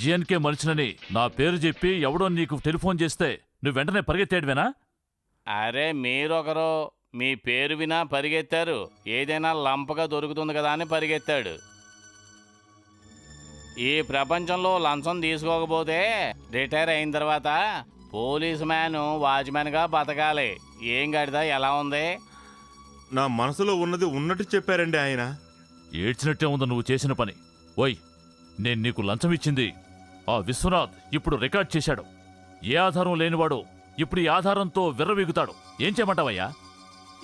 GNK మనిషినని నా పేరు చెప్పి ఎవడో నీకు టెలిఫోన్ చేస్తే నువ్వు వెంటనే పరిగెత్తేడువేనా? అరే మీరొకరు మీ పేరు వినా పరిగెత్తారు. ఏదైనా లంపగా దొరుకుతుంది కదా అని పరిగెత్తాడు. ఈ ప్రపంచంలో లంచం తీసుకోకపోతే రిటైర్ అయిన తర్వాత పోలీస్ మ్యాన్ వాచ్మెన్గా బతకాలి. ఏం గడిదా ఎలా ఉంది? నా మనసులో ఉన్నది ఉన్నట్టు చెప్పారండి ఆయన. ఏడ్చినట్టే ఉందా నువ్వు చేసిన పని? ఓయ్, నేను నీకు లంచం ఇచ్చింది ఆ విశ్వనాథ్ ఇప్పుడు రికార్డ్ చేశాడు. ఏ ఆధారం లేనివాడు ఇప్పుడు ఈ ఆధారంతో విర్రవీగుతాడు. ఏం చేయమంటావయ్యా?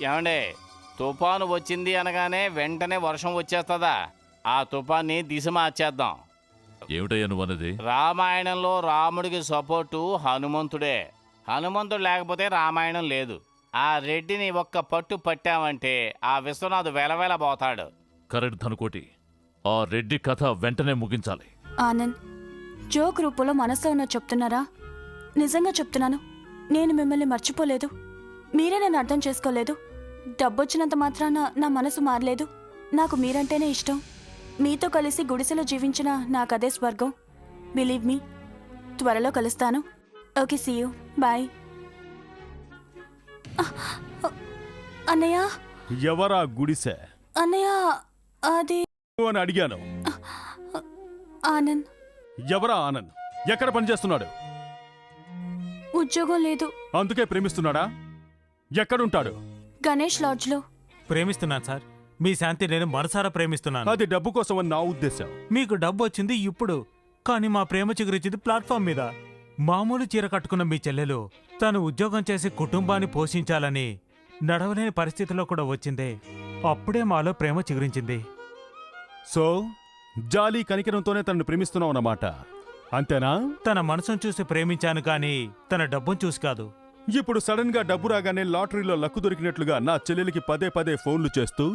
ఏమండే, తుఫాను వచ్చింది అనగానే వెంటనే వర్షం వచ్చేస్తుందా? ఆ తుఫాన్ని దిశ మార్చేద్దాం. ఏమిటయ్యా నువ్వన్నది? రామాయణంలో రాముడికి సపోర్టు హనుమంతుడే. హనుమంతుడు లేకపోతే రామాయణం లేదు. ఆ రెడ్డిని ఒక్క పట్టు పట్టామంటే ఆ విశ్వనాథ్ వెలవెలబోతాడు. కరెక్ట్ ధనుకోటి. ఆ రెడ్డి కథ వెంటనే ముగించాలి. ఆనంద్, జోక్ రూపంలో మనసులో ఉన్న చెప్తున్నారా? నిజంగా చెప్తున్నాను, నేను మిమ్మల్ని మర్చిపోలేదు. మీరే నన్ను అర్థం చేసుకోలేదు. డబ్బొచ్చినంత మాత్రాన నా మనసు మారలేదు. నాకు మీరంటేనే ఇష్టం. మీతో కలిసి గుడిసెలో జీవించిన నాకదే స్వర్గం. బిలీవ్ మీ, త్వరలో కలుస్తాను. Okay, see you, bye. అన్నయ్య. ఎవరా గుడిసె? అన్నయ్య, అది అని అడిగాను. ఆనంద్. ఎవరా ఆనంద్? ఎక్కడ పనిచేస్తున్నాడు? ఉద్యోగం లేదు. అందుకే ప్రేమిస్తున్నాడా? ఎక్కడుంటాడు? గణేష్ లాడ్జ్లో. ప్రేమిస్తున్నాను సార్. మీ శాంతి నేను మనసారా ప్రేమిస్తున్నాను. అది డబ్బు కోసం అని నా ఉద్దేశం. మీకు డబ్బు వచ్చింది ఇప్పుడు, కానీ మా ప్రేమ చిగురించింది ప్లాట్ఫామ్ మీద. మామూలు చీర కట్టుకున్న మీ చెల్లెలు తను ఉద్యోగం చేసి కుటుంబాన్ని పోషించాలని నడవలేని పరిస్థితిలో కూడా వచ్చిందే. అప్పుడే మాలో ప్రేమ చిగురించింది. సో జాలి కనికరంతోనే తనను ప్రేమిస్తున్నావు అన్నమాట, అంతేనా? తన మనసును చూసి ప్రేమించాను, కానీ తన డబ్బును చూసి కాదు. ఇప్పుడు సడన్ గా డబ్బు రాగానే లాటరీలో లక్కు దొరికినట్లుగా నా చెల్లెలికి పదే పదే ఫోన్లు చేస్తూ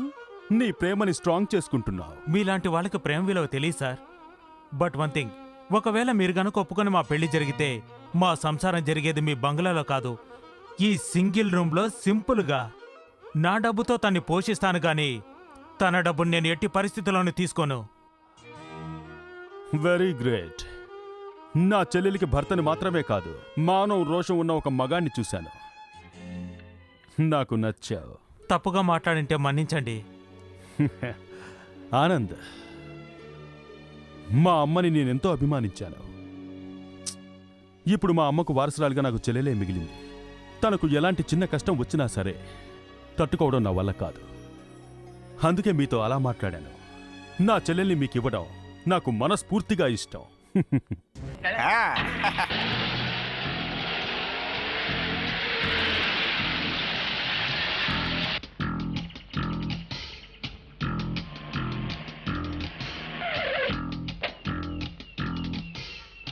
నీ ప్రేమని స్ట్రాంగ్ చేసుకుంటున్నావు. మీలాంటి వాళ్ళకి ప్రేమ విలువ తెలియదు సార్. బట్ వన్ థింగ్, ఒకవేళ మీరు గనుక ఒప్పుకొని మా పెళ్లి జరిగితే మా సంసారం జరిగేది మీ బంగ్లాలో కాదు, ఈ సింగిల్ రూమ్లో సింపుల్గా. నా డబ్బుతో తన్ని పోషిస్తాను, గాని తన డబ్బును నేను ఎట్టి పరిస్థితుల్లోనూ తీసుకోను. Very great. నా చెల్లెలికి భర్తని మాత్రమే కాదు, మానవ రోషం ఉన్న ఒక మగాన్ని చూశాను. నాకు నచ్చావు. తప్పుగా మాట్లాడింటే మన్నించండి. ఆనంద్, మా అమ్మని నేనెంతో అభిమానించాను. ఇప్పుడు మా అమ్మకు వారసురాలుగా నాకు చెల్లెలే మిగిలింది. తనకు ఎలాంటి చిన్న కష్టం వచ్చినా సరే తట్టుకోవడం నా వల్ల కాదు. అందుకే మీతో అలా మాట్లాడాను. నా చెల్లెల్ని మీకు ఇవ్వడం నాకు మనస్ఫూర్తిగా ఇష్టం.